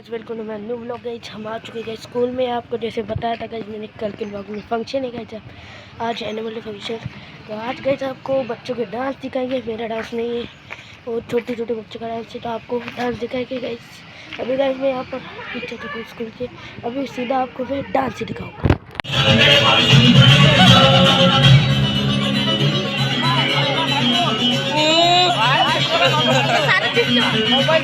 Welcome to my new vlog guys. हम आ चुके गए स्कूल में। आपको जैसे बताया था गाइस मैंने कल के व्लॉग में फंक्शन है गाइस, आज एनुअल डे फंक्शन। तो आज गाइस आपको बच्चों के डांस दिखाएंगे। मेरा डांस नहीं है, वो छोटे छोटे बच्चों का डांस है, तो आपको डांस दिखाएंगे गाइस। अभी गाइस मैं यहाँ पर पीछे तक स्कूल के, अभी सीधा आपको मैं डांस ही दिखाऊँगा। मोबाईल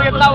घेतला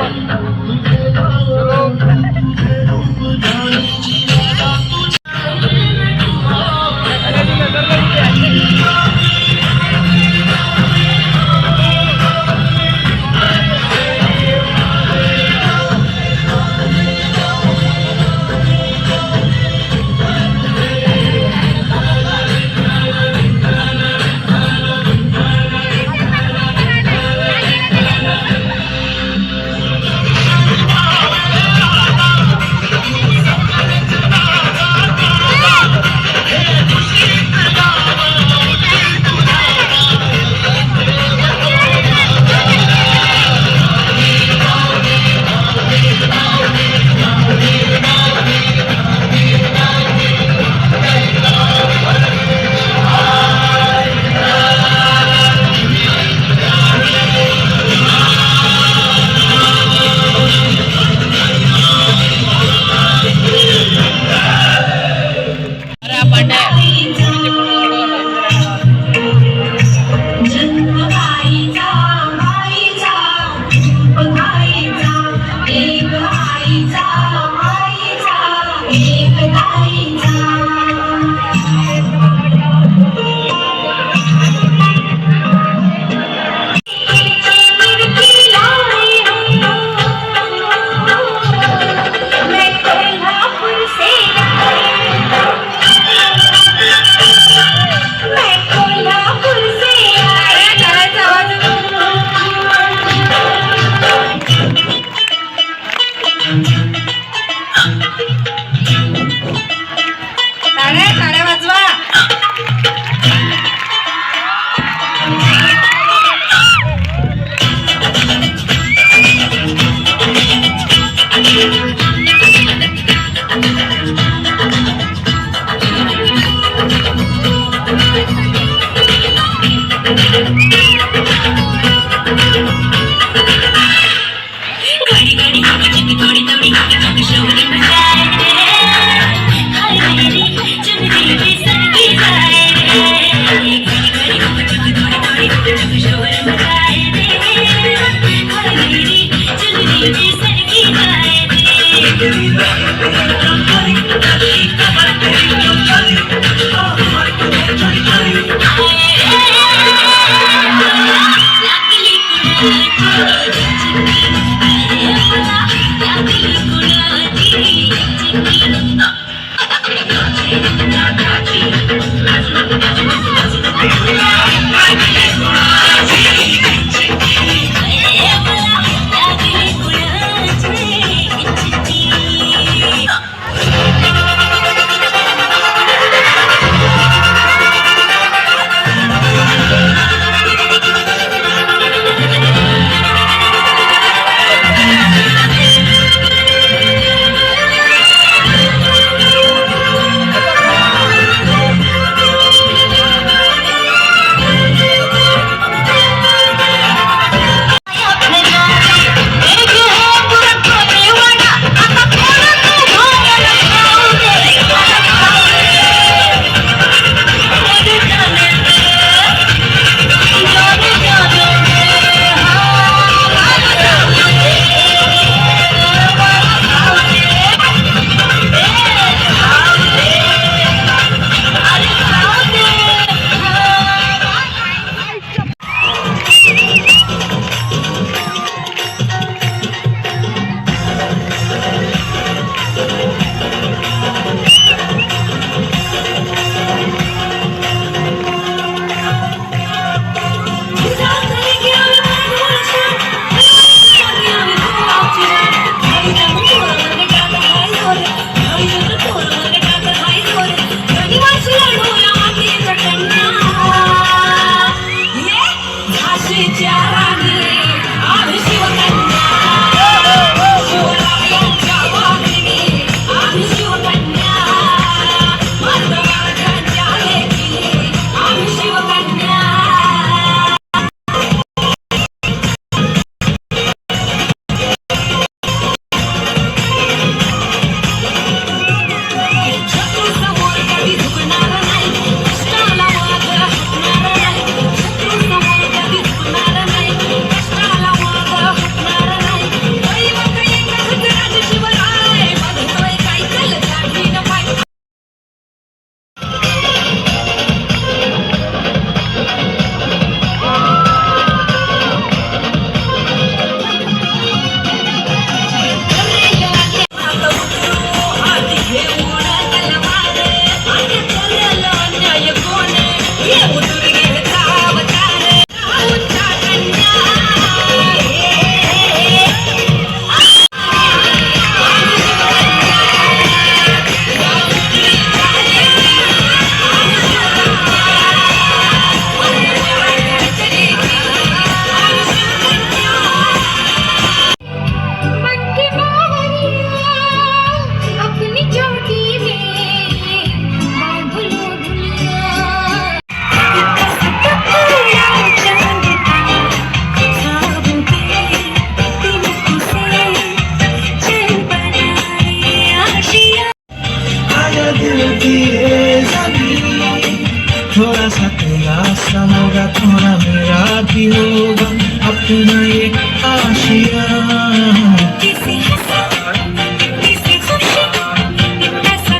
जैसा होगा थोड़ा मेरा भी होगा अपना ये आशिया। किसी किसी खुशी ऐसा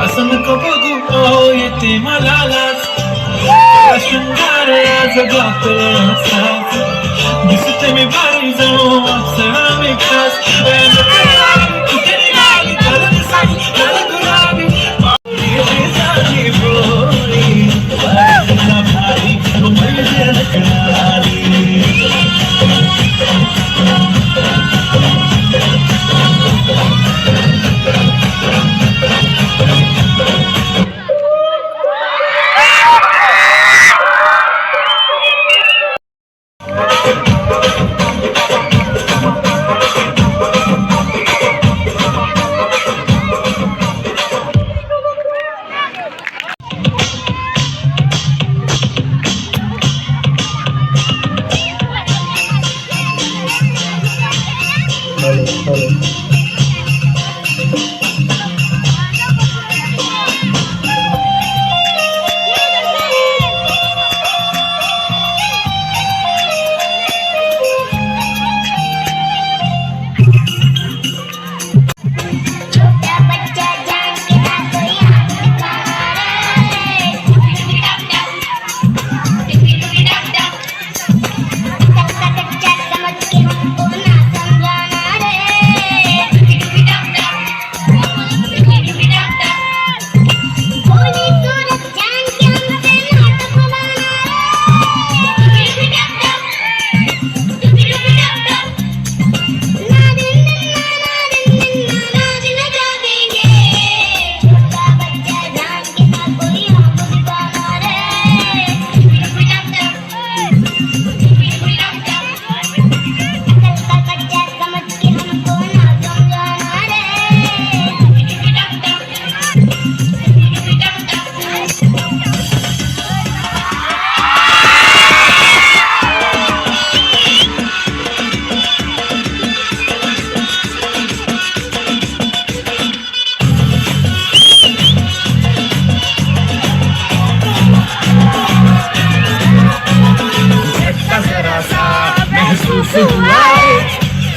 असं नको बघू येते मला शृंगार आज गातोय दिसते मी भारी जाऊ अक्षरा मी खास कुठे निघाली गरज साई गरज गुलाबी सारी बोली मला भारी म्हणजे लग्नाली।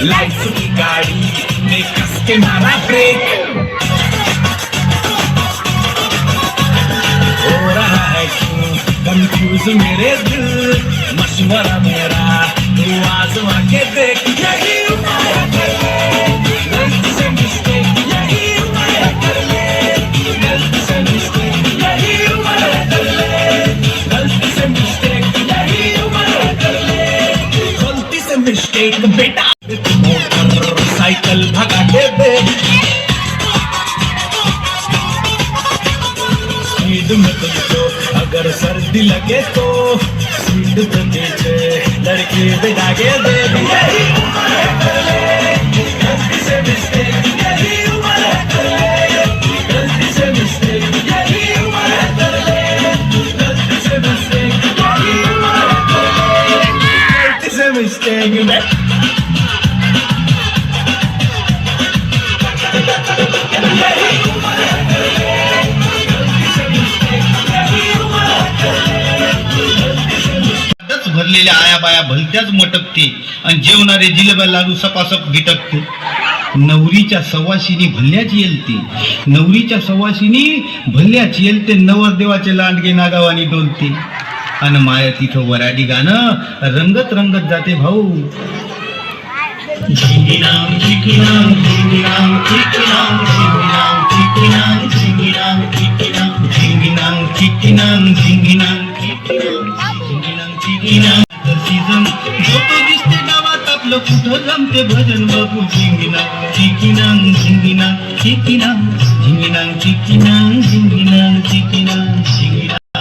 लाइट्स की गाड़ी में कस के मारा ब्रेक हो रहा है क्यों कंफ्यूज मेरे दिल मशवरा मेरा तू आजमा के देख यही उपाय कर ले गलती से मिस्टेक यही उपाय कर ले गलती से मिस्टेक यही उपाय कर ले गलती से मिस्टेक यही उपाय कर ले गलती से मिस्टेक बेटा साइकिल भगा के दे स्पीड में तुझको अगर सर्दी लगे तो स्पीड पे नीचे लड़की बिठा के दे यही उम्र कर ले गलती से मिस्टेक यही उम्र कर ले गलती से मिस्टेक यही उम्र कर ले गलती से मिस्टेक यही उम्र कर ले गलती से मिस्टेक में भरलेल्या आया बाया भलत्याच मटकते आणि जेवणारे जिलेबा लाडू सपासप गिटकते। नवरीच्या सवाशिनी भल्याच येलते नवरीच्या सवाशिनी भल्याच येलते नवरदेवाचे लांडगे नागावानी डोलते आणि माया तिथं वराडी गाणं रंगत रंगत जाते भाऊ। झिंगिनाम झिंगिनाम झिंगिनाम झिंगिनाम झिंगिनाम झिंगिनाम झिंगिनाम झिंगिनाम झिंगिनाम झिंगिनाम झिंगिनाम सीजन झोप दिसते गावात आपलं कुठं जमते भजन बघू झिंगिनाम झिंगिनाम झिंगिनाम झिंगिनाम झिंगिनाम झिंगिनाम झिंगिनाम झिंगिनाम झिंगिनाम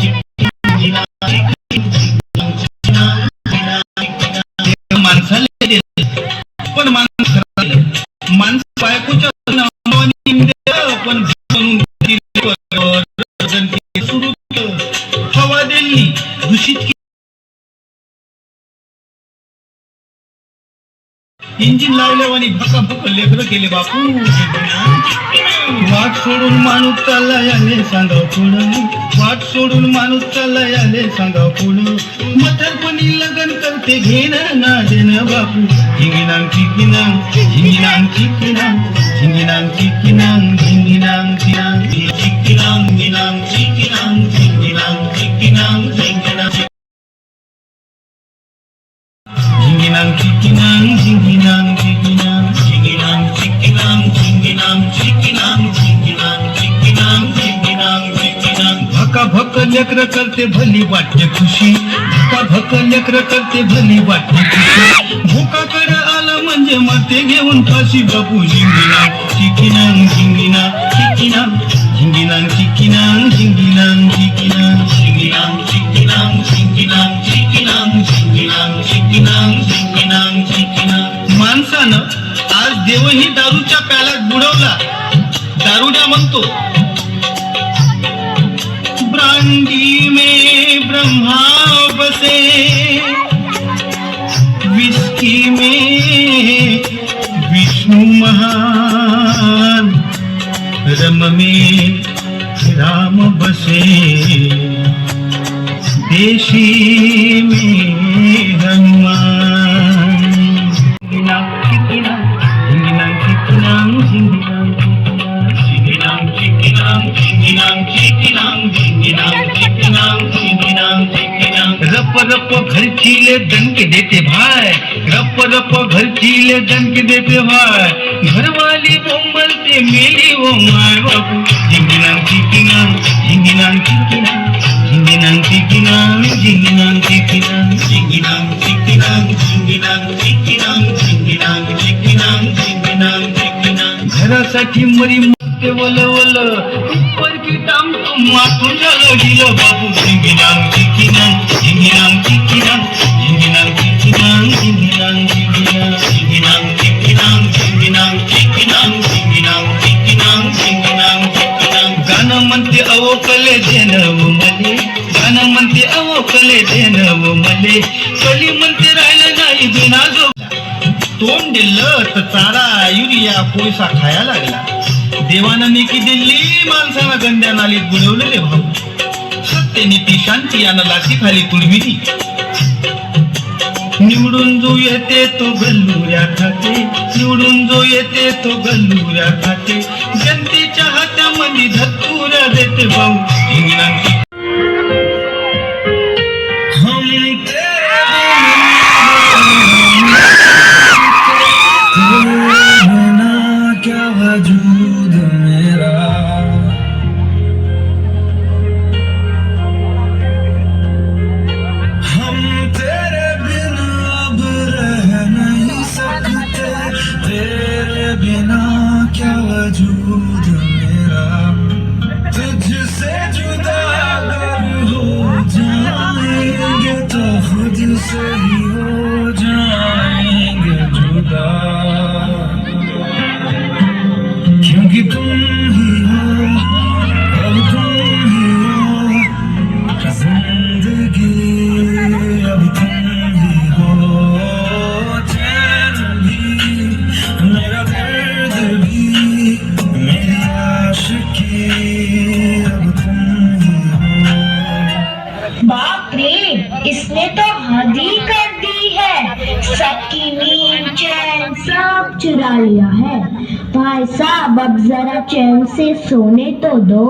पाणी दूषित इंजिन लावल्यावानी भका भक लेकर केले बापू वाट सोडून माणूस चालला याले सांगा पुढं वाट सोडून माणूस चालला याले सांगा पुढं म्हातारपणी लगन करते घेणं ना देणं बापू झिंगिनांग चिकिनांग झिंगिनांग चिकिनांग झिंगिनांग चिकिनांग झिंगिनांग चिनांग चिकिनांग मिनांग चिकिनांग झिंगिनांग चिकिनांग झिंगिनांग Jinginang chikinang jinginang jinginang jinginang chikinang jinginang chikinang jinginang chikinang jinginang chikinang भका भक लेकर करते भली वाटते खुशी भका भक लेकर करते भली वाटते खुशी भोका कर आलं म्हणजे मते घेऊन फाशी बापू जिंगिनांग चिकिनांग जिंगिनांग चिकिनांग जिंगिनांग चिकिनांग जिंगिनांग चिकिनांग जिंगिनांग चिकिनांग जिंगिनांग चिकिनांग जिंगिनांग चिकिनांग जिंगिनांग चिकिनांग माणसानं आज देवही दारूच्या प्याल्यात बुडवला दारुड्या म्हणतो ब्रांडी में ब्रह्मा बसे विस्की में विष्णु महान रम में राम बसे देशी में हनुमान जिंगिनांग चिकिनांग जिंगिनांग चिकिनांग जिंगिनांग चिकिनांग जिंगिनांग चिकिनांग जिंगिनांग चिकिनांग जिंगिनांग चिकिनांग रप रप घरची ले दणके देते भाई रप रप घरची ले दणके देते भाई घरवाली बोंबलते मेली वो माय बापू जिंगिनांग चिकिनांग जिंगिनांग चिकिनांग जिंगिनांग चिकिनांग जिंगिनांग चिकिनांग जिंगिनांग चिकिनांग जिंगिनांग चिकिनांग जिंगिनांग चिकिनांग जिंगिनांग चिकिनांग घरासाठी मरी ते वल वल ऊपर की टांग तो माथून झालं गेलं बाबू जिंगिनांग चिकिनांग जिंगिनांग चिकिनांग जिंगिनांग चिकिनांग जिंगिनांग चिकिनांग जिंगिनांग चिकिनांग जिंगिनांग चिकिनांग जिंगिनांग चिकिनांग जिंगिनांग चिकिनांग गाणं म्हणते अवो कले देणं मले गाणं म्हणते अवो कले देणं मले कली म्हणते राहिलं नाही बिना जो तोंड दिलं तर चारा युरिया पोयसा खाया लागला देवानं नेकी दिल्ली माणसाला गंड्या नालीत बुडवलं रे भाऊ सत्य नीती शांती यानं लाठी खाली तुडविली निवडून जो येते तो गल्लुऱ्या खाते निवडून जो येते तो गल्लुऱ्या खाते जनतेच्या हातामध्ये धतुऱ्या देते भाऊ जिंगिनांग क्योंकि तुम ही हो अब तुम ही हो जिंदगी अब तुम ही हो चैन भी मेरा दर्द भी मेरी आशिकी अब तुम ही हो। बाप रे इसने तो हद ही कर दी है सबकी नींद चैन सब चुरा लिया है भाई साहब अब जरा चैन से सोने तो दो।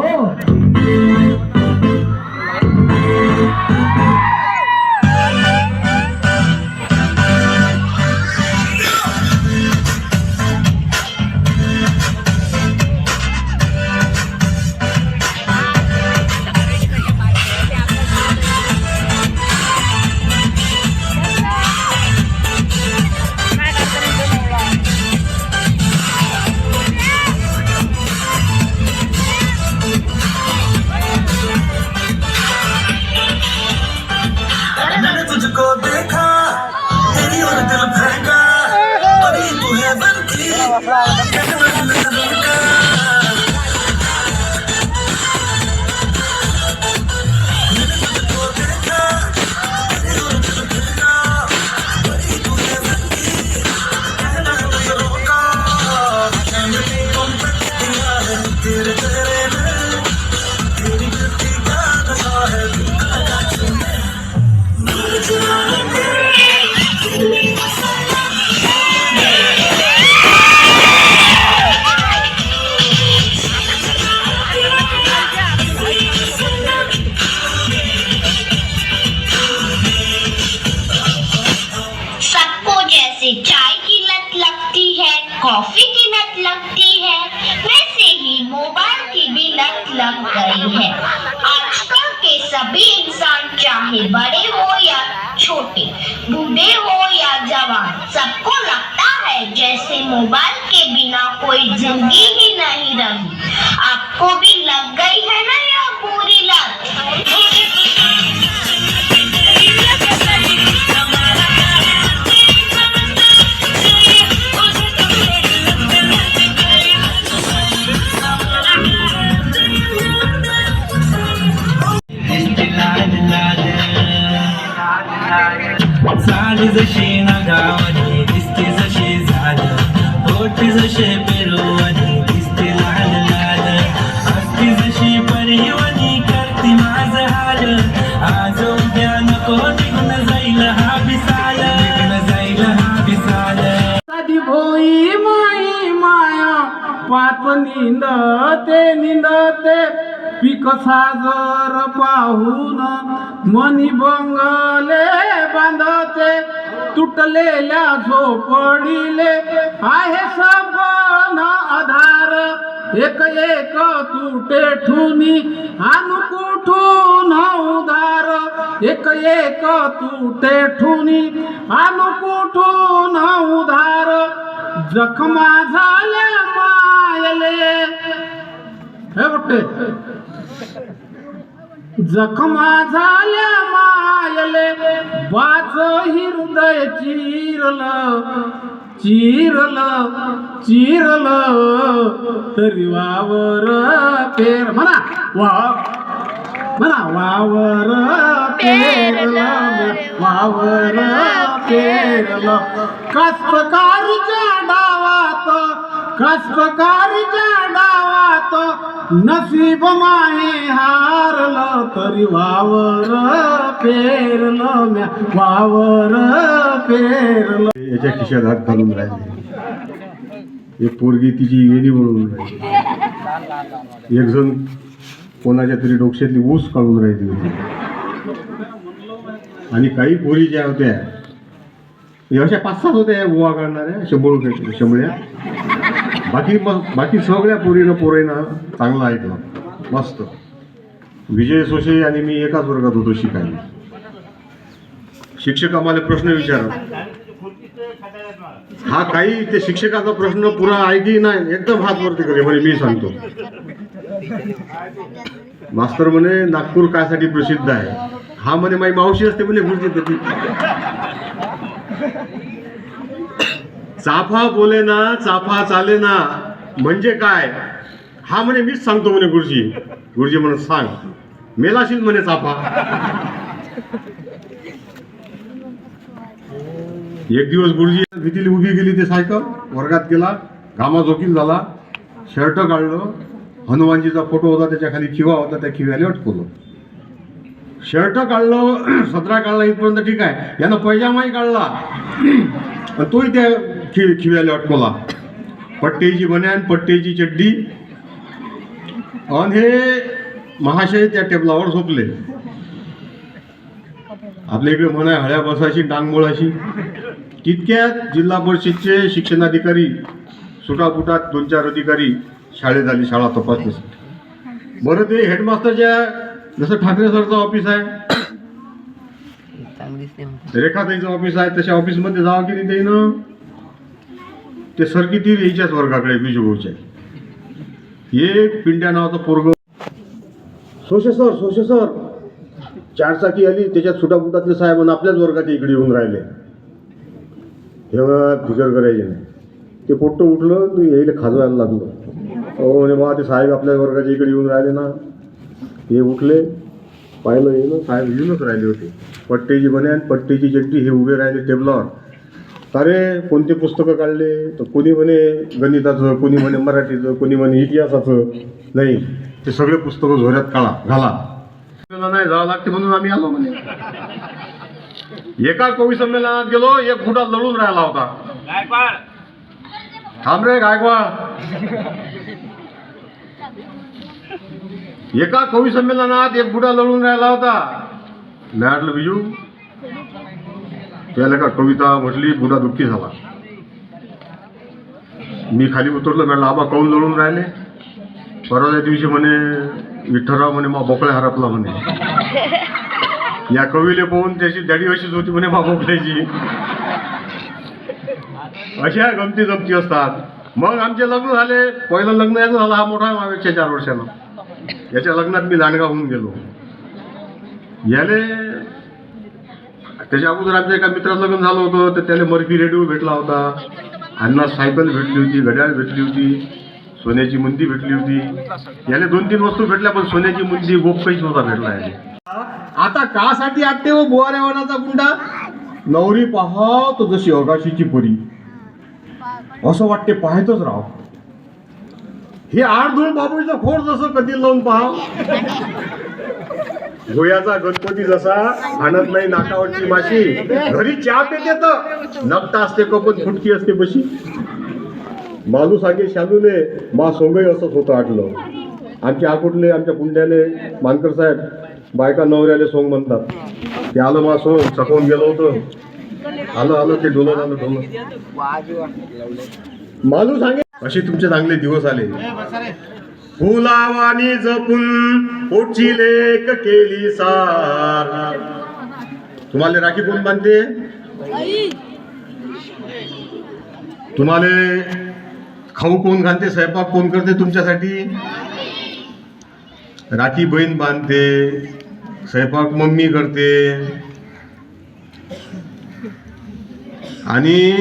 चाहे बड़े हो या छोटे, बूढ़े हो या जवान, सबको लगता है जैसे मोबाइल के बिना कोई जिंदगी ही नहीं रही। आपको भी लग गई है ना यह बुरी लत? झाड जशी नागावानी दिसते जशी झाड, ओठ जसे पेरुवानी दिसते लाल लाल, असती जशी परिवानी करते माझ हाल, आज उद्या नको निघून जाईल हा विसाल, निघून जाईल हा विसाल. साधी भोई माई माया पात निंदते पीक साजर पाहून, मनी बंगले बांधते तुटलेल्या झोपडीले आहे सपन आधार, एक एक तुटे ठुनी आणू कुठून उधार, एक एक तुटे ठुनी आणू कुठून उधार, जखमा झाल्या मायले हे बघते जखमा झाल्या मायले, वाच हृदय चिरल तरी वावर पेर म्हणा वावर पेरल कष्टकारीच्या डावात नसीब माहे हारलं, तरी वावर पेरलं याच्या खिशात हात घालून राहिले, एक पोरगी तिची वेणी म्हणून राहिली, एक जण कोणाच्या तरी डोक्यातली ऊस काढून राहिली होती, आणि काही पोरी ज्या होत्या अशा 5-7 होत्या गोवा काढणाऱ्या 100 रुपये शंभऱ्या. बाकी सगळ्या पोरीनं चांगलं ऐकलं, मस्त. विजय सोशे आणि मी एकाच वर्गात होतो शिकायला. शिक्षक आम्हाला प्रश्न विचारत, हा काही ते शिक्षकाचा प्रश्न पुरा ऐकी नाही, एकदम हात वरती करे म्हणे मी सांगतो. मास्तर म्हणे नागपूर कायसाठी प्रसिद्ध आहे? हा म्हणे माझी मावशी असते म्हणे गुरुजी. चाफा बोले ना चाफा चाले ना म्हणजे काय? हा म्हणे मीच सांगतो म्हणे गुरुजी म्हणून सांग. मेलाशील म्हणे चाफा. एक दिवस गुरुजी भीतीली उभी गेली, ते सायकल वर्गात गेला, घामाझोकील झाला, शर्ट काढलं, हनुमानजीचा फोटो होता त्याच्या खाली खिवा होता, त्या खिव्याने अटकवलं. शर्ट काढलं, सदरा काढला इथपर्यंत ठीक आहे, यानं पैजामाही काढला तोही त्या खिव्याला अटकवला. पट्टेची बन्यान, पट्टेची चड्डी, आणि हे महाशय त्या टेबलावर झोपले. आपल्या इकडे म्हणा हळ्या बसायची टांग मोळायची. तितक्यात जिल्हा परिषदचे शिक्षणाधिकारी सुटापुटात 2-4 अधिकारी शाळेत आली, शाळा तपासण्यासाठी. बरं ते हेडमास्टरच्या जसं ठाकरे सरचं ऑफिस आहे, रेखाताईचं ऑफिस आहे, तशा ऑफिसमध्ये जावं की नाही त्यानं. ते सरकीतील यायच्याच वर्गाकडे बिजूभाऊच्या एक पिंट्या नावाचं पोरग, सोशे सर 4 चाकी आली, त्याच्यात सुटापुटातले साहेब आपल्याच वर्गाच्या इकडे येऊन राहिले. हे फिकर करायचे नाही. ते पोट्ट उठलं, यायला खाजवायला लागलं. अहो म्हणे बा ते साहेब आपल्या वर्गाच्या इकडे येऊन राहिले ना. हे उठले, पाहिलं येणं साहेब येऊनच राहिले होते. पट्टेची बन्यान, पट्टेची चड्डी, हे उभे राहिले टेबलावर. अरे कोणते पुस्तकं काढले? तर कोणी म्हणे गणिताचं, कोणी म्हणे मराठीचं, कोणी म्हणे इतिहासाचं. नाही, ते सगळे पुस्तकं झोऱ्यात घाला. नाही जावं लागते म्हणून आम्ही आलो म्हणे. एका कवी संमेलनात गेलो, एक बुडा लढून राहिला होता. थांब रे गायकवाड. एका कवी संमेलनात एक बुडा लढून राहिला होता. मी म्हटलं बिजू त्याला का कविता म्हटली, बुडा दुःखी झाला. मी खाली उतरलो, म्हटलं आबा काऊन लढून राहिले? परवाच्या दिवशी म्हणे विठ्ठलराव म्हणे मग बोकळ्या हरपला म्हणे. या कवीले पाहून त्याची दडी अशीच होती म्हणे मागोकल्याची. अशा गमती जमती असतात. मग आमचे लग्न झाले. पहिलं लग्न याचं झालं, हा मोठा आहे माझ्यापेक्षा 4 वर्षानं. याच्या लग्नात मी लांडगा होऊन गेलो. याले त्याच्या अगोदर आमच्या एका मित्राचं लग्न झालं होतं, तर त्याला मर्फी रेडिओ भेटला होता, अन्ना सायकल भेटली होती, घड्याळ भेटली होती, सोन्याची मुंदी भेटली होती. याला 2-3 वस्तू भेटल्या, पण सोन्याची मुंदी गोप काहीच नव्हता भेटला याले. आता कासाठी आटते व बुवाऱ्यावानाचा गुंडा? नवरी पाहाव तो जशी अगाशीची परी, असं वाटते पाहतच राव. हे 8-2 बाबूचं खोड जसं कधी लावून पाहाव. गोयाचा गणपती जसा आणत नाही नाकावरची माशी, घरी चहा पेते तर नकटा असते कपन फुटकी असते बशी. मालू सांगे शालूने मा सोंगई असंच होतं आटलं. आमच्या आकुटले आमच्या पुंड्याले मानकर साहेब बायका नवऱ्याले सोंग म्हणतात. ते आलं मा सोंग चकवून गेलं होतं. आलं ते डोलं आलं डोलं. मालू सांगे असे तुमचे चांगले दिवस आले. फुलावानी जपून पोटची लेक केली सार. तुम्हाला राखी कोण बांधते? तुम्हाला खाऊ कोण घालते? स्वयंपाक कोण करते तुमच्यासाठी? राखी बहीण बांधते, स्वयंपाक मम्मी करते. आणि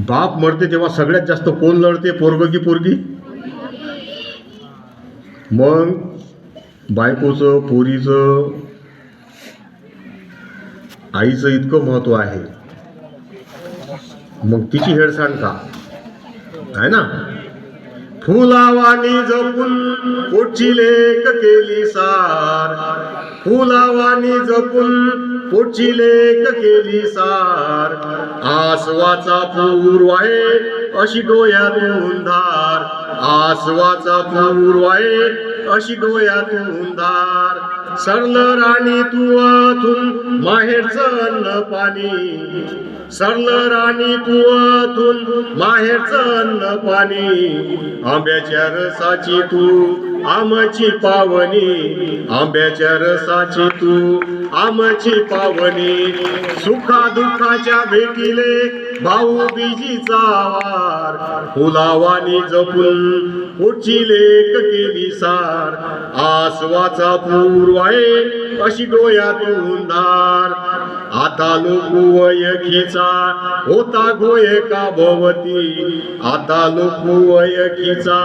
बाप मरते तेव्हा सगळ्यात जास्त कोण लढते, पोरग की पोरगी? मग बायकोचं, पोरीचं, आईचं इतकं महत्व आहे, मग तिची हेळसांड का आहे ना? फुलावानी जपून पोटची लेक केली सार. फुलावानी जपून पोटची लेक केली सार. आसवाचा पूर वाहे अशी डोळ्यातून धार. आसवाचा पूर वाहे अशी डोळ्यातून धार. सरलं राणी तुवातून माहेरचं अन्न पाणी. सरलं राणी तुवातून माहेरचं अन्न पाणी. आंब्याच्या रसाची तू आमची पावनी. आंब्याच्या रसाची तू आमची पावनी. सुखा दुःखाच्या भेटीले भाऊ बीजीचा वार. फुलावानी जपून पोटची लेक केली सार. आसवाचा पूर वाहे अशी डोळ्यातून धार. आता लोक वयखीचा होता गोये का भवती. आता लोक वयखीचा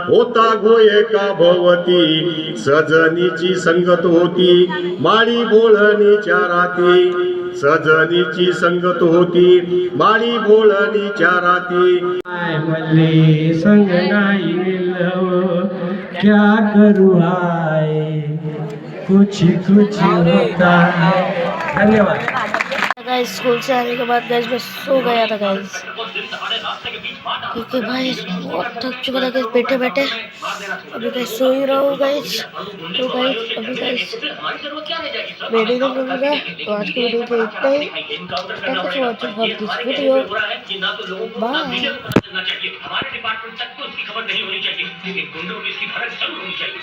होता गोये का भवती. सजनीची संगत होती माळी बोळणीच्या राती. सजनीची संगत होती माळी बोळणीच्या राती. मल्ले संग नाही मिलव क्या करूँ आए कुछ कुछ होता है. धन्यवाद. गाइस स्कूल से आने के बाद गाइस मैं सो गया था गाइस, क्योंकि भाई बहुत थक चुका था गाइस बैठे बैठे. अभी गाइस सो ही रहा हूँ गाइस. तो गाइस अभी गाइस वीडियो करूँगा. तो आज की वीडियो पे इतना ही. Thank you for watching for this video. Bye. हमारे डिपार्टमेंट तक को इसकी खबर नहीं होनी चाहिए, लेकिन गुंडों की इसकी भनक जरूर होनी चाहिए.